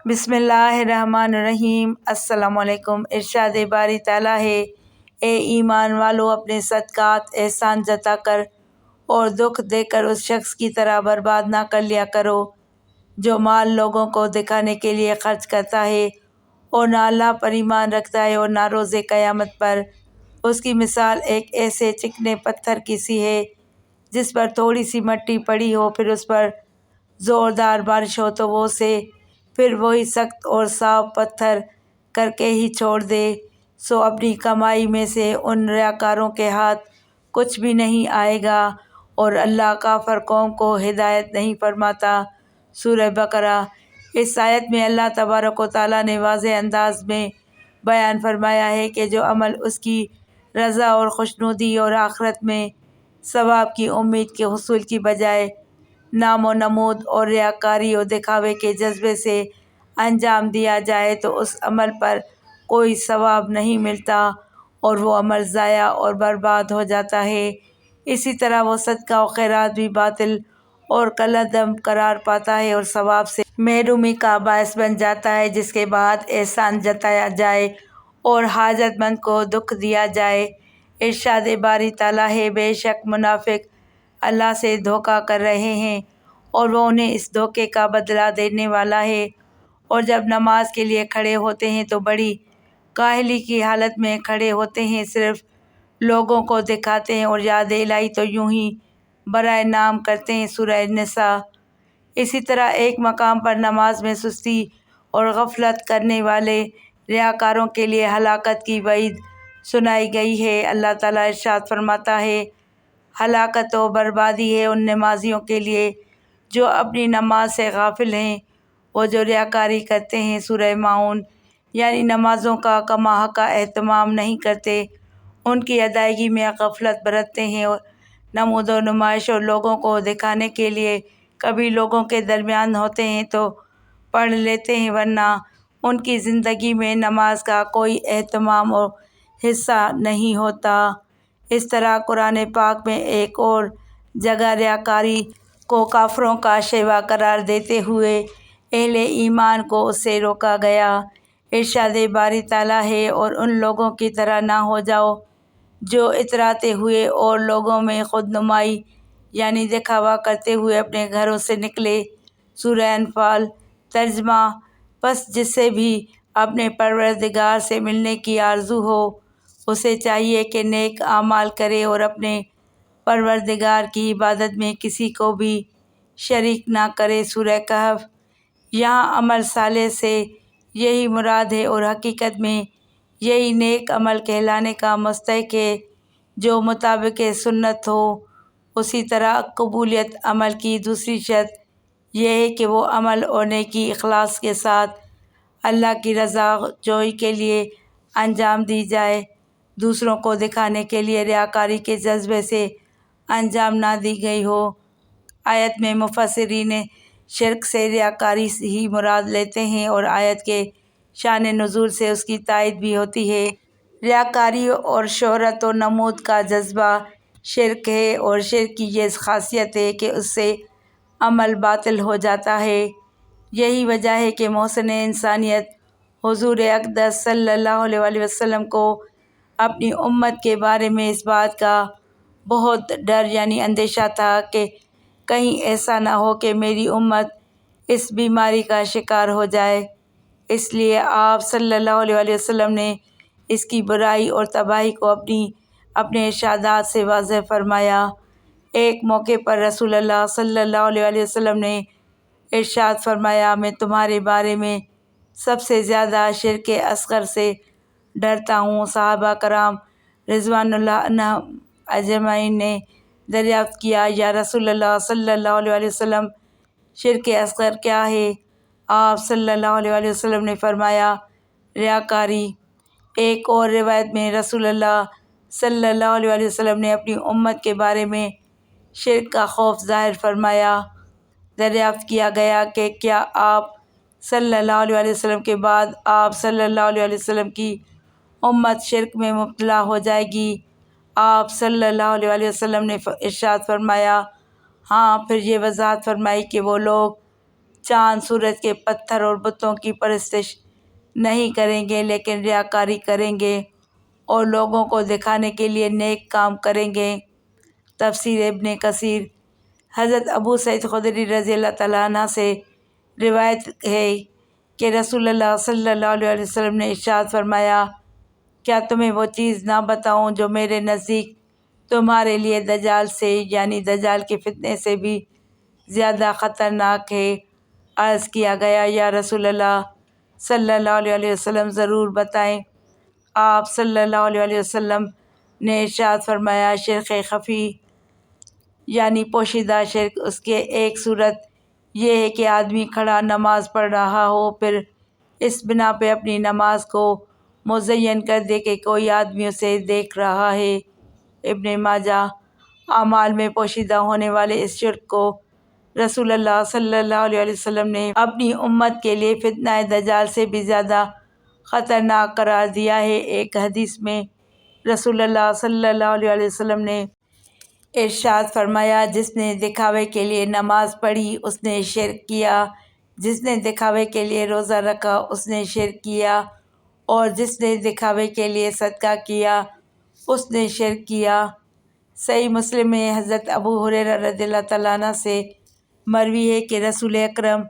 بسم اللہ الرحمن الرحیم۔ السلام علیکم۔ ارشاد باری تعالیٰ ہے، اے ایمان والو اپنے صدقات احسان جتا کر اور دکھ دے کر اس شخص کی طرح برباد نہ کر لیا کرو جو مال لوگوں کو دکھانے کے لیے خرچ کرتا ہے اور نہ اللہ پر ایمان رکھتا ہے اور نہ روز قیامت پر۔ اس کی مثال ایک ایسے چکنے پتھر کی سی ہے جس پر تھوڑی سی مٹی پڑی ہو، پھر اس پر زوردار بارش ہو تو وہ اسے پھر وہی سخت اور صاف پتھر کر کے ہی چھوڑ دے، سو اپنی کمائی میں سے ان ریاکاروں کے ہاتھ کچھ بھی نہیں آئے گا اور اللہ کافر قوم کو ہدایت نہیں فرماتا۔ سورہ بقرہ۔ اس آیت میں اللہ تبارک و تعالیٰ نے واضح انداز میں بیان فرمایا ہے کہ جو عمل اس کی رضا اور خوشنودی اور آخرت میں ثواب کی امید کے حصول کی بجائے نام و نمود اور ریاکاری اور دکھاوے کے جذبے سے انجام دیا جائے تو اس عمل پر کوئی ثواب نہیں ملتا اور وہ عمل ضائع اور برباد ہو جاتا ہے۔ اسی طرح وہ صدقہ و خیرات بھی باطل اور کالعدم قرار پاتا ہے اور ثواب سے محرومی کا باعث بن جاتا ہے، جس کے بعد احسان جتایا جائے اور حاجت مند کو دکھ دیا جائے۔ ارشاد باری تعالیٰ ہے، بے شک منافق اللہ سے دھوکہ کر رہے ہیں اور وہ انہیں اس دھوکے کا بدلہ دینے والا ہے، اور جب نماز کے لیے کھڑے ہوتے ہیں تو بڑی کاہلی کی حالت میں کھڑے ہوتے ہیں، صرف لوگوں کو دکھاتے ہیں اور یاد الہی تو یوں ہی برائے نام کرتے ہیں۔ سورہ نساء۔ اسی طرح ایک مقام پر نماز میں سستی اور غفلت کرنے والے ریاکاروں کے لیے ہلاکت کی وعید سنائی گئی ہے۔ اللہ تعالیٰ ارشاد فرماتا ہے، ہلاکت و بربادی ہے ان نمازیوں کے لیے جو اپنی نماز سے غافل ہیں، وہ جو ریاکاری کرتے ہیں۔ سورہ ماؤن۔ یعنی نمازوں کا کما حقہ اہتمام نہیں کرتے، ان کی ادائیگی میں غفلت برتتے ہیں اور نمود و نمائش اور لوگوں کو دکھانے کے لیے کبھی لوگوں کے درمیان ہوتے ہیں تو پڑھ لیتے ہیں، ورنہ ان کی زندگی میں نماز کا کوئی اہتمام اور حصہ نہیں ہوتا۔ اس طرح قرآن پاک میں ایک اور جگہ ریاکاری کو کافروں کا شیوا قرار دیتے ہوئے اہل ایمان کو اس سے روکا گیا۔ ارشاد باری تعالیٰ ہے، اور ان لوگوں کی طرح نہ ہو جاؤ جو اتراتے ہوئے اور لوگوں میں خود نمائی یعنی دکھاوا کرتے ہوئے اپنے گھروں سے نکلے۔ سورہ انفال۔ ترجمہ: پس جس سے بھی اپنے پروردگار سے ملنے کی آرزو ہو، اسے چاہیے کہ نیک اعمال کرے اور اپنے پروردگار کی عبادت میں کسی کو بھی شریک نہ کرے۔ سورہ کہف۔ یہاں عمل صالح سے یہی مراد ہے اور حقیقت میں یہی نیک عمل کہلانے کا مستحق ہے جو مطابق سنت ہو۔ اسی طرح قبولیت عمل کی دوسری شرط یہ ہے کہ وہ عمل اور نیکی اخلاص کے ساتھ اللہ کی رضا جوئی کے لیے انجام دی جائے، دوسروں کو دکھانے کے لیے ریاکاری کے جذبے سے انجام نہ دی گئی ہو۔ آیت میں مفسرین شرک سے ریاکاری ہی مراد لیتے ہیں اور آیت کے شان نزول سے اس کی تائید بھی ہوتی ہے۔ ریاکاری اور شہرت و نمود کا جذبہ شرک ہے، اور شرک کی یہ خاصیت ہے کہ اس سے عمل باطل ہو جاتا ہے۔ یہی وجہ ہے کہ محسن انسانیت حضور اقدس صلی اللہ علیہ وآلہ وسلم کو اپنی امت کے بارے میں اس بات کا بہت ڈر یعنی اندیشہ تھا کہ کہیں ایسا نہ ہو کہ میری امت اس بیماری کا شکار ہو جائے۔ اس لیے آپ صلی اللہ علیہ وآلہ وسلم نے اس کی برائی اور تباہی کو اپنے ارشادات سے واضح فرمایا۔ ایک موقع پر رسول اللہ صلی اللہ علیہ وآلہ وسلم نے ارشاد فرمایا، میں تمہارے بارے میں سب سے زیادہ شرک اصغر سے ڈرتا ہوں۔ صحابہ کرام رضوان اللہ عنہم اجمعین نے دریافت کیا، یا رسول اللہ صلی اللہ علیہ وآلہ وسلم، شرک اصغر کیا ہے؟ آپ صلی اللہ علیہ وآلہ وسلم نے فرمایا، ریاکاری۔ ایک اور روایت میں رسول اللہ صلی اللہ علیہ وآلہ وسلم نے اپنی امت کے بارے میں شرک کا خوف ظاہر فرمایا۔ دریافت کیا گیا کہ کیا آپ صلی اللہ علیہ وآلہ وسلم کے بعد آپ صلی اللہ علیہ وآلہ وسلم کی امت شرک میں مبتلا ہو جائے گی؟ آپ صلی اللہ علیہ وآلہ وسلم نے ارشاد فرمایا، ہاں۔ پھر یہ وضاحت فرمائی کہ وہ لوگ چاند سورج کے پتھر اور بتوں کی پرستش نہیں کریں گے، لیکن ریاکاری کریں گے اور لوگوں کو دکھانے کے لیے نیک کام کریں گے۔ تفسیر ابن کثیر۔ حضرت ابو سعید خدری رضی اللہ تعالیٰ عنہ سے روایت ہے کہ رسول اللہ صلی اللہ علیہ وسلم نے ارشاد فرمایا، کیا تمہیں وہ چیز نہ بتاؤں جو میرے نزدیک تمہارے لیے دجال سے یعنی دجال کے فتنے سے بھی زیادہ خطرناک ہے؟ عرض کیا گیا، یا رسول اللہ صلی اللہ علیہ وسلم ضرور بتائیں۔ آپ صلی اللہ علیہ وسلم نے ارشاد فرمایا، شرک خفی یعنی پوشیدہ شرک، اس کی ایک صورت یہ ہے کہ آدمی کھڑا نماز پڑھ رہا ہو، پھر اس بنا پہ اپنی نماز کو مزین کر دے کہ کوئی آدمی اسے دیکھ رہا ہے۔ ابن ماجہ۔ اعمال میں پوشیدہ ہونے والے اس شرک کو رسول اللہ صلی اللہ علیہ وسلم نے اپنی امت کے لیے فتنہ دجال سے بھی زیادہ خطرناک قرار دیا ہے۔ ایک حدیث میں رسول اللہ صلی اللہ علیہ وسلم نے ارشاد فرمایا، جس نے دکھاوے کے لیے نماز پڑھی اس نے شرک کیا، جس نے دکھاوے کے لیے روزہ رکھا اس نے شرک کیا، اور جس نے دکھاوے کے لیے صدقہ کیا اس نے شرک کیا۔ صحیح مسلم میں حضرت ابو ہریرہ رضی اللہ تعالیٰ عنہ سے مروی ہے کہ رسول اکرم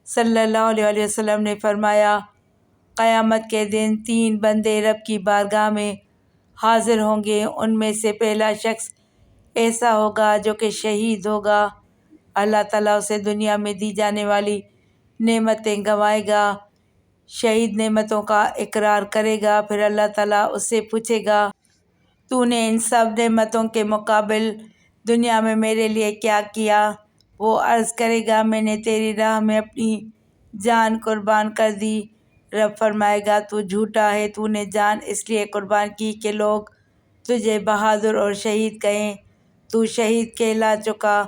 صلی اللہ علیہ وسلم نے فرمایا، قیامت کے دن 3 بندے رب کی بارگاہ میں حاضر ہوں گے، ان میں سے پہلا شخص ایسا ہوگا جو کہ شہید ہوگا، اللہ تعالیٰ اسے دنیا میں دی جانے والی نعمتیں گنوائے گا، شہید نعمتوں کا اقرار کرے گا، پھر اللہ تعالیٰ اس سے پوچھے گا، تو نے ان سب نعمتوں کے مقابل دنیا میں میرے لیے کیا کیا؟ وہ عرض کرے گا، میں نے تیری راہ میں اپنی جان قربان کر دی۔ رب فرمائے گا، تو جھوٹا ہے، تو نے جان اس لیے قربان کی کہ لوگ تجھے بہادر اور شہید کہیں، تو شہید کہلا چکا،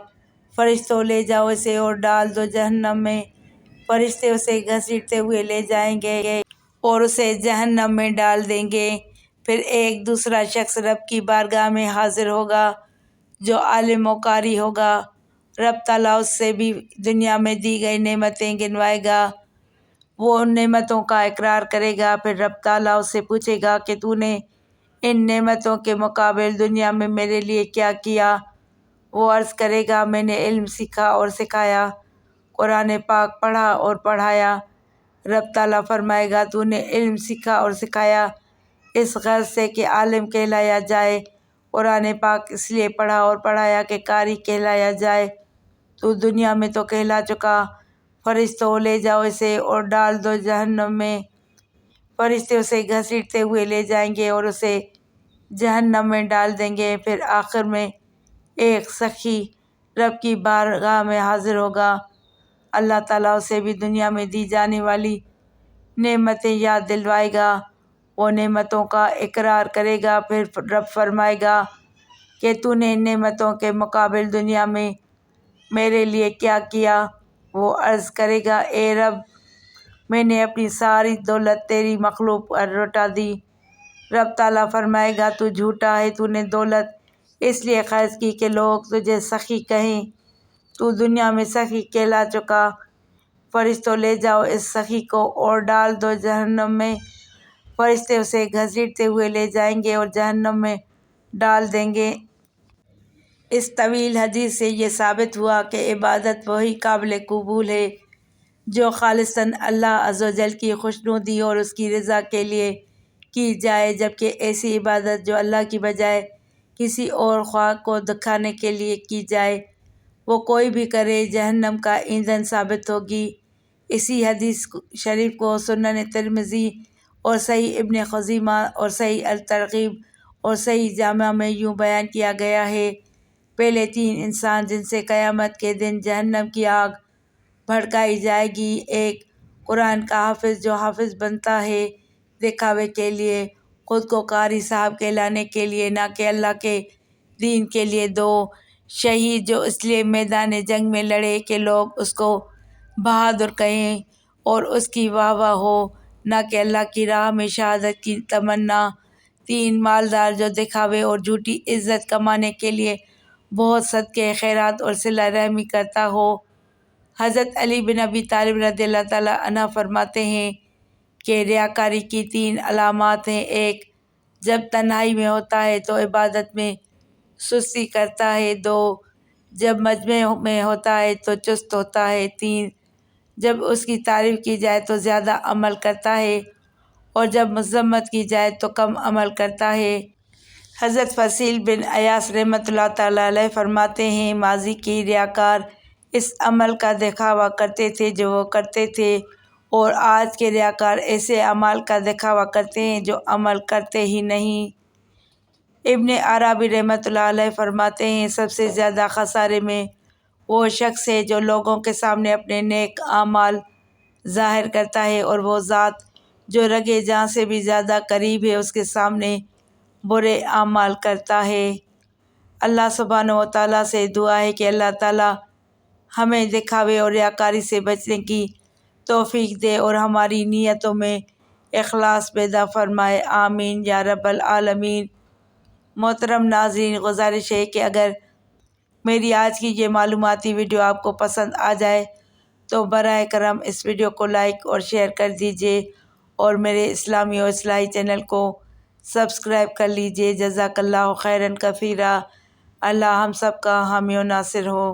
فرشتوں لے جاؤ اسے اور ڈال دو جہنم میں۔ فرشتے اسے گھسیٹتے ہوئے لے جائیں گے اور اسے جہنم میں ڈال دیں گے۔ پھر ایک دوسرا شخص رب کی بارگاہ میں حاضر ہوگا جو عالم و قاری ہوگا، رب تعالیٰ اس سے بھی دنیا میں دی گئی نعمتیں گنوائے گا، وہ ان نعمتوں کا اقرار کرے گا، پھر رب تعالیٰ اس سے پوچھے گا کہ تو نے ان نعمتوں کے مقابل دنیا میں میرے لیے کیا کیا؟ وہ عرض کرے گا، میں نے علم سیکھا اور سکھایا، قرآن پاک پڑھا اور پڑھایا۔ رب تعالیٰ فرمائے گا، تو نے علم سیکھا اور سکھایا اس غرض سے کہ عالم کہلایا جائے، قرآن پاک اس لیے پڑھا اور پڑھایا کہ قاری کہلایا جائے، تو دنیا میں تو کہلا چکا، فرشتوں لے جاؤ اسے اور ڈال دو جہنم میں۔ فرشتے اسے گھسیٹتے ہوئے لے جائیں گے اور اسے جہنم میں ڈال دیں گے۔ پھر آخر میں ایک سخی رب کی بارگاہ میں حاضر ہوگا، اللہ تعالیٰ اسے بھی دنیا میں دی جانے والی نعمتیں یاد دلوائے گا، وہ نعمتوں کا اقرار کرے گا، پھر رب فرمائے گا کہ تو نے ان نعمتوں کے مقابل دنیا میں میرے لیے کیا کیا؟ وہ عرض کرے گا، اے رب، میں نے اپنی ساری دولت تیری مخلوق پر لوٹا دی۔ رب تعالیٰ فرمائے گا، تو جھوٹا ہے، تو نے دولت اس لیے خرچ کی کہ لوگ تجھے سخی کہیں، تو دنیا میں سخی کہلا چکا، فرشتوں لے جاؤ اس سخی کو اور ڈال دو جہنم میں۔ فرشتے اسے گھسیٹتے ہوئے لے جائیں گے اور جہنم میں ڈال دیں گے۔ اس طویل حدیث سے یہ ثابت ہوا کہ عبادت وہی قابل قبول ہے جو خالصاً اللہ عز و جل کی خوشنودی اور اس کی رضا کے لیے کی جائے، جبکہ ایسی عبادت جو اللہ کی بجائے کسی اور خواہ کو دکھانے کے لیے کی جائے، وہ کوئی بھی کرے جہنم کا ایندھن ثابت ہوگی۔ اسی حدیث شریف کو سنن ترمذی اور صحیح ابن خزیمہ اور صحیح الترغیب اور صحیح جامع میں یوں بیان کیا گیا ہے، پہلے 3 انسان جن سے قیامت کے دن جہنم کی آگ بھڑکائی جائے گی، ایک قرآن کا حافظ جو حافظ بنتا ہے دکھاوے کے لیے، خود کو قاری صاحب کہلانے کے لیے، نہ کہ اللہ کے دین کے لیے، 2 شہید جو اس لیے میدان جنگ میں لڑے کہ لوگ اس کو بہادر کہیں اور اس کی واہ واہ ہو، نہ کہ اللہ کی راہ میں شہادت کی تمنا، 3 مالدار جو دکھاوے اور جھوٹی عزت کمانے کے لیے بہت صدقے خیرات اور صلہ رحمی کرتا ہو۔ حضرت علی بن ابی طالب رضی اللہ تعالیٰ عنہ فرماتے ہیں کہ ریاکاری کی 3 علامات ہیں۔ ایک، جب تنہائی میں ہوتا ہے تو عبادت میں سستی کرتا ہے۔ 2، جب مجمع میں ہوتا ہے تو چست ہوتا ہے۔ 3، جب اس کی تعریف کی جائے تو زیادہ عمل کرتا ہے، اور جب مذمت کی جائے تو کم عمل کرتا ہے۔ حضرت فصیل بن ایاس رحمۃ اللہ تعالیٰ علیہ فرماتے ہیں، ماضی کے ریاکار اس عمل کا دکھاوا کرتے تھے جو وہ کرتے تھے، اور آج کے ریاکار ایسے اعمال کا دکھاوا کرتے ہیں جو عمل کرتے ہی نہیں۔ ابن عربی رحمۃ اللہ علیہ فرماتے ہیں، سب سے زیادہ خسارے میں وہ شخص ہے جو لوگوں کے سامنے اپنے نیک اعمال ظاہر کرتا ہے، اور وہ ذات جو رگِ جاں سے بھی زیادہ قریب ہے اس کے سامنے برے اعمال کرتا ہے۔ اللہ سبحانہ و تعالیٰ سے دعا ہے کہ اللہ تعالیٰ ہمیں دکھاوے اور ریاکاری سے بچنے کی توفیق دے اور ہماری نیتوں میں اخلاص پیدا فرمائے، آمین یا رب العالمین۔ محترم ناظرین، گزارش ہے کہ اگر میری آج کی یہ معلوماتی ویڈیو آپ کو پسند آ جائے تو براہ کرم اس ویڈیو کو لائک اور شیئر کر دیجیے، اور میرے اسلامی و اصلاحی چینل کو سبسکرائب کر لیجیے۔ جزاک اللہ خیراً کثیرا۔ اللہ ہم سب کا حامی و ناصر ہو۔